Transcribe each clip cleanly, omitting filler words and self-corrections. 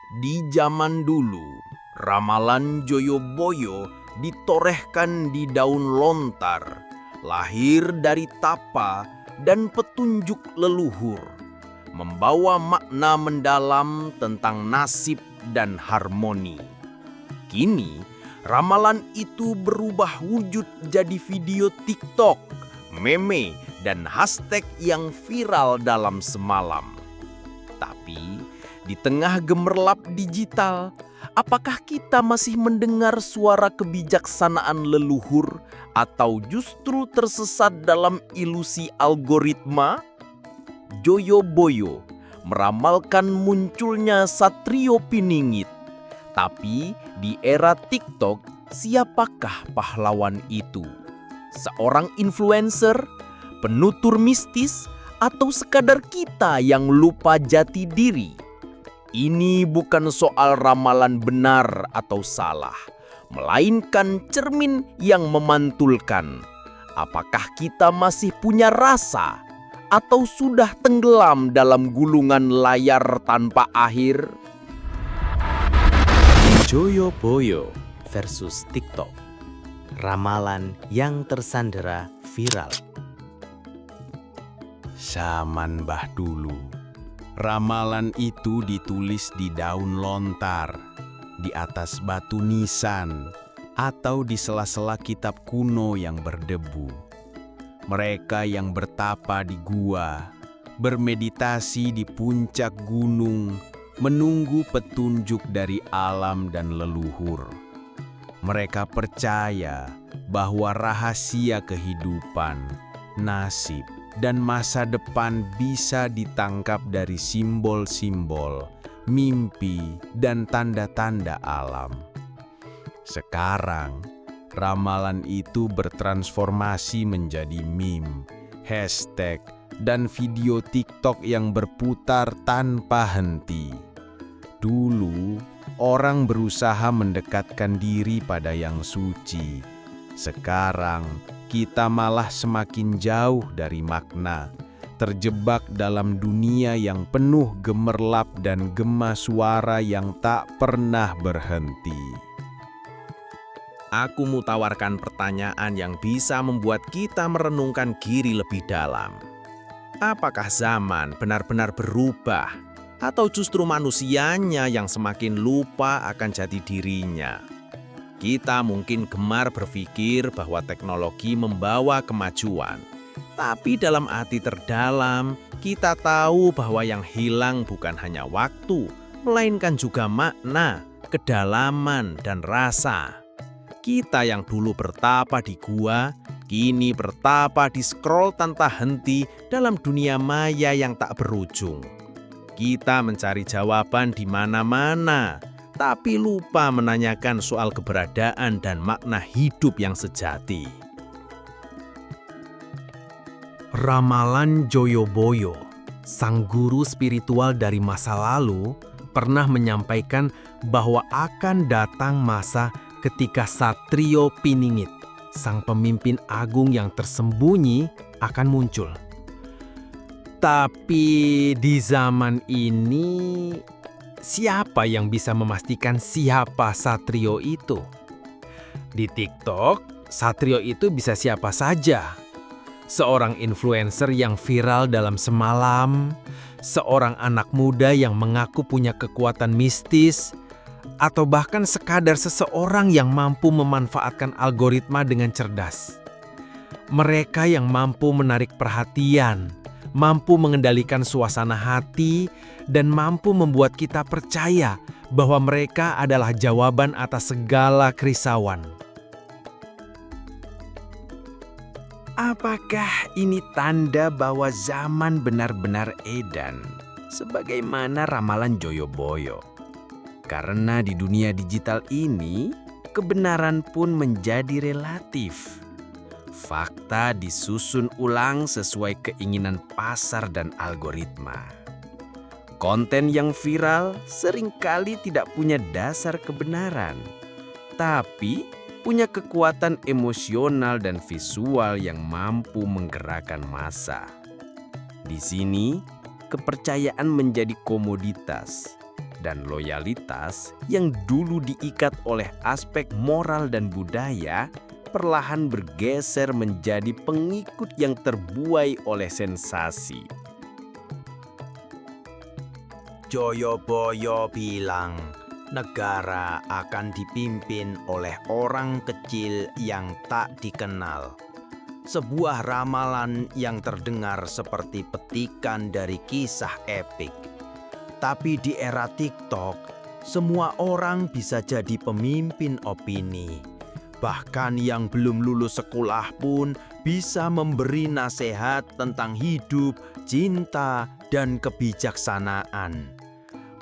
Di zaman dulu, ramalan Joyoboyo ditorehkan di daun lontar, lahir dari tapa dan petunjuk leluhur, membawa makna mendalam tentang nasib dan harmoni. Kini, ramalan itu berubah wujud jadi video TikTok, meme, dan hashtag yang viral dalam semalam. Tapi, di tengah gemerlap digital, apakah kita masih mendengar suara kebijaksanaan leluhur atau justru tersesat dalam ilusi algoritma? Joyoboyo meramalkan munculnya Satrio Piningit. Tapi di era TikTok, siapakah pahlawan itu? Seorang influencer, penutur mistis, atau sekadar kita yang lupa jati diri? Ini bukan soal ramalan benar atau salah, melainkan cermin yang memantulkan. Apakah kita masih punya rasa atau sudah tenggelam dalam gulungan layar tanpa akhir? Joyoboyo versus TikTok. Ramalan yang tersandera viral. Zaman bah dulu, ramalan itu ditulis di daun lontar, di atas batu nisan, atau di sela-sela kitab kuno yang berdebu. Mereka yang bertapa di gua, bermeditasi di puncak gunung, menunggu petunjuk dari alam dan leluhur. Mereka percaya bahwa rahasia kehidupan, nasib, dan masa depan bisa ditangkap dari simbol-simbol, mimpi, dan tanda-tanda alam. Sekarang, ramalan itu bertransformasi menjadi meme, hashtag, dan video TikTok yang berputar tanpa henti. Dulu, orang berusaha mendekatkan diri pada yang suci. Sekarang, kita malah semakin jauh dari makna, terjebak dalam dunia yang penuh gemerlap dan gema suara yang tak pernah berhenti. Aku mau tawarkan pertanyaan yang bisa membuat kita merenungkan diri lebih dalam. Apakah zaman benar-benar berubah, atau justru manusianya yang semakin lupa akan jati dirinya? Kita mungkin gemar berpikir bahwa teknologi membawa kemajuan. Tapi dalam hati terdalam, kita tahu bahwa yang hilang bukan hanya waktu, melainkan juga makna, kedalaman, dan rasa. Kita yang dulu bertapa di gua, kini bertapa di scroll tanpa henti dalam dunia maya yang tak berujung. Kita mencari jawaban di mana-mana, tapi lupa menanyakan soal keberadaan dan makna hidup yang sejati. Ramalan Joyoboyo, sang guru spiritual dari masa lalu, pernah menyampaikan bahwa akan datang masa ketika Satrio Piningit, sang pemimpin agung yang tersembunyi, akan muncul. Tapi di zaman ini, siapa yang bisa memastikan siapa Satrio itu? Di TikTok, Satrio itu bisa siapa saja. Seorang influencer yang viral dalam semalam, seorang anak muda yang mengaku punya kekuatan mistis, atau bahkan sekadar seseorang yang mampu memanfaatkan algoritma dengan cerdas. Mereka yang mampu menarik perhatian, mampu mengendalikan suasana hati, dan mampu membuat kita percaya bahwa mereka adalah jawaban atas segala kerisauan. Apakah ini tanda bahwa zaman benar-benar edan, sebagaimana ramalan Joyoboyo? Karena di dunia digital ini, kebenaran pun menjadi relatif. Fakta disusun ulang sesuai keinginan pasar dan algoritma. Konten yang viral seringkali tidak punya dasar kebenaran, tapi punya kekuatan emosional dan visual yang mampu menggerakkan massa. Di sini, kepercayaan menjadi komoditas. dan loyalitas yang dulu diikat oleh aspek moral dan budaya perlahan bergeser menjadi pengikut yang terbuai oleh sensasi. Joyoboyo bilang negara akan dipimpin oleh orang kecil yang tak dikenal. Sebuah ramalan yang terdengar seperti petikan dari kisah epik. Tapi di era TikTok, semua orang bisa jadi pemimpin opini. Bahkan yang belum lulus sekolah pun bisa memberi nasihat tentang hidup, cinta, dan kebijaksanaan.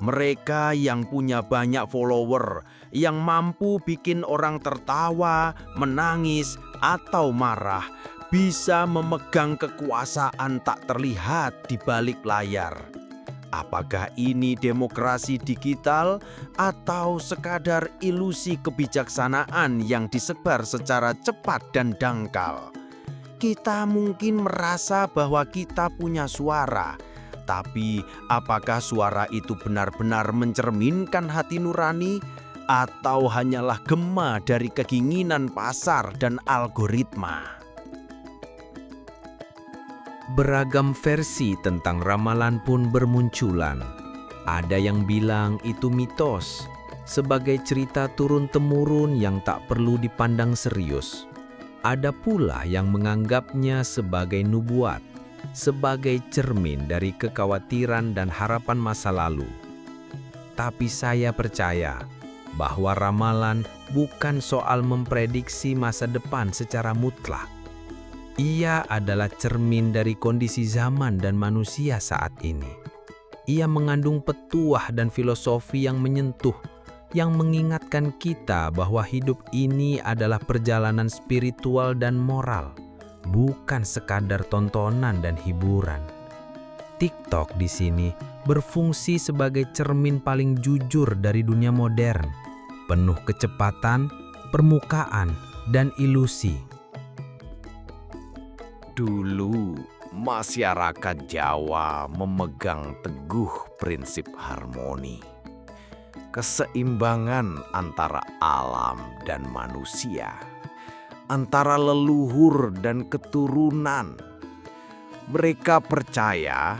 Mereka yang punya banyak follower, yang mampu bikin orang tertawa, menangis, atau marah, bisa memegang kekuasaan tak terlihat di balik layar. Apakah ini demokrasi digital atau sekadar ilusi kebijaksanaan yang disebar secara cepat dan dangkal? Kita mungkin merasa bahwa kita punya suara, tapi apakah suara itu benar-benar mencerminkan hati nurani atau hanyalah gema dari keinginan pasar dan algoritma? Beragam versi tentang ramalan pun bermunculan. Ada yang bilang itu mitos, sebagai cerita turun-temurun yang tak perlu dipandang serius. Ada pula yang menganggapnya sebagai nubuat, sebagai cermin dari kekhawatiran dan harapan masa lalu. Tapi saya percaya bahwa ramalan bukan soal memprediksi masa depan secara mutlak. Ia adalah cermin dari kondisi zaman dan manusia saat ini. Ia mengandung petuah dan filosofi yang menyentuh, yang mengingatkan kita bahwa hidup ini adalah perjalanan spiritual dan moral, bukan sekadar tontonan dan hiburan. TikTok di sini berfungsi sebagai cermin paling jujur dari dunia modern, penuh kecepatan, permukaan, dan ilusi. Dulu, masyarakat Jawa memegang teguh prinsip harmoni, keseimbangan antara alam dan manusia, antara leluhur dan keturunan. Mereka percaya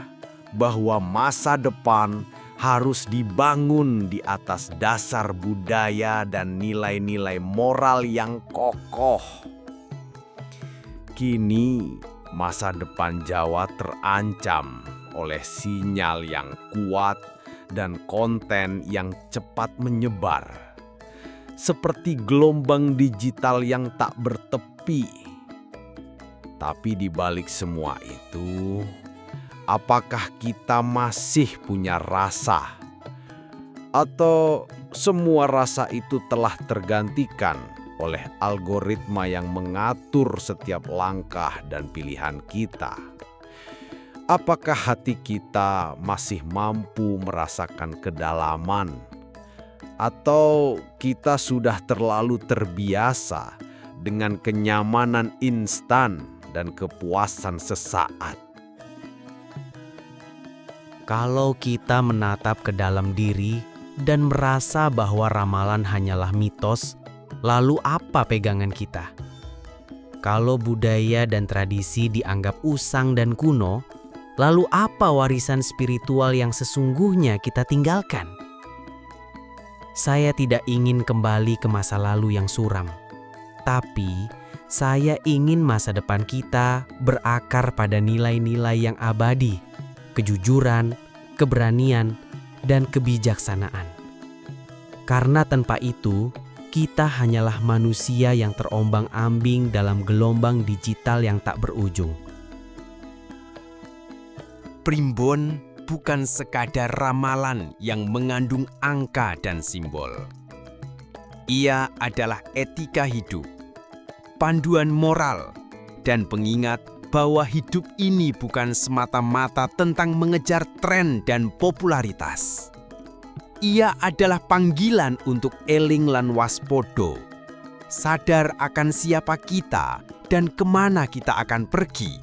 bahwa masa depan harus dibangun di atas dasar budaya dan nilai-nilai moral yang kokoh. Kini, masa depan Jawa terancam oleh sinyal yang kuat dan konten yang cepat menyebar, seperti gelombang digital yang tak bertepi. Tapi di balik semua itu, apakah kita masih punya rasa? Atau semua rasa itu telah tergantikan oleh algoritma yang mengatur setiap langkah dan pilihan kita? Apakah hati kita masih mampu merasakan kedalaman? Atau kita sudah terlalu terbiasa dengan kenyamanan instan dan kepuasan sesaat? Kalau kita menatap ke dalam diri dan merasa bahwa ramalan hanyalah mitos, lalu apa pegangan kita? Kalau budaya dan tradisi dianggap usang dan kuno, lalu apa warisan spiritual yang sesungguhnya kita tinggalkan? Saya tidak ingin kembali ke masa lalu yang suram, tapi saya ingin masa depan kita berakar pada nilai-nilai yang abadi, kejujuran, keberanian, dan kebijaksanaan. Karena tanpa itu, kita hanyalah manusia yang terombang-ambing dalam gelombang digital yang tak berujung. Primbon bukan sekadar ramalan yang mengandung angka dan simbol. Ia adalah etika hidup, panduan moral, dan pengingat bahwa hidup ini bukan semata-mata tentang mengejar tren dan popularitas. Ia adalah panggilan untuk eling lan waspodo, sadar akan siapa kita dan kemana kita akan pergi.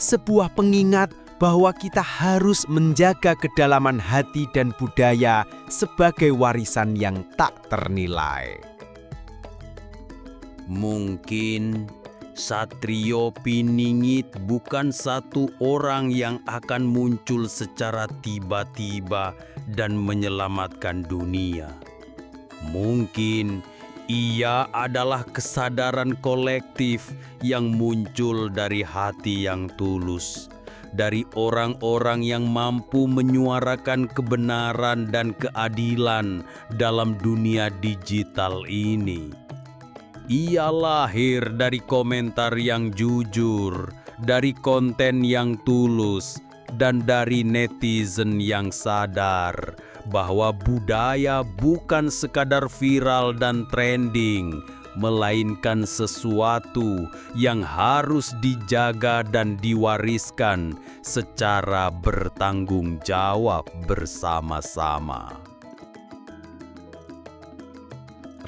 Sebuah pengingat bahwa kita harus menjaga kedalaman hati dan budaya sebagai warisan yang tak ternilai. Mungkin Satrio Piningit bukan satu orang yang akan muncul secara tiba-tiba dan menyelamatkan dunia. Mungkin ia adalah kesadaran kolektif yang muncul dari hati yang tulus, dari orang-orang yang mampu menyuarakan kebenaran dan keadilan dalam dunia digital ini. Ia lahir dari komentar yang jujur, dari konten yang tulus, dan dari netizen yang sadar bahwa budaya bukan sekadar viral dan trending, melainkan sesuatu yang harus dijaga dan diwariskan secara bertanggung jawab bersama-sama.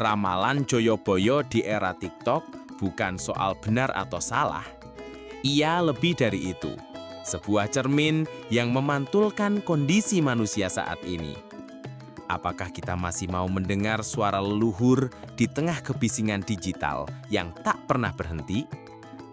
Ramalan Joyoboyo di era TikTok bukan soal benar atau salah. Ia lebih dari itu, sebuah cermin yang memantulkan kondisi manusia saat ini. Apakah kita masih mau mendengar suara leluhur di tengah kebisingan digital yang tak pernah berhenti?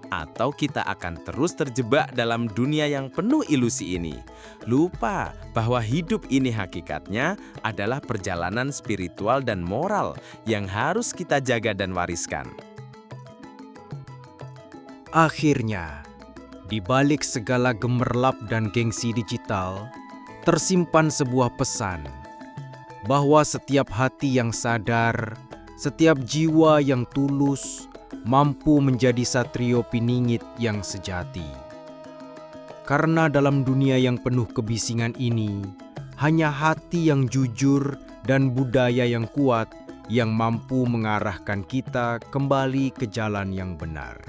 Atau kita akan terus terjebak dalam dunia yang penuh ilusi ini, lupa bahwa hidup ini hakikatnya adalah perjalanan spiritual dan moral yang harus kita jaga dan wariskan. Akhirnya, di balik segala gemerlap dan gengsi digital, tersimpan sebuah pesan bahwa setiap hati yang sadar, setiap jiwa yang tulus, mampu menjadi Satrio Piningit yang sejati. Karena dalam dunia yang penuh kebisingan ini, hanya hati yang jujur dan budaya yang kuat yang mampu mengarahkan kita kembali ke jalan yang benar.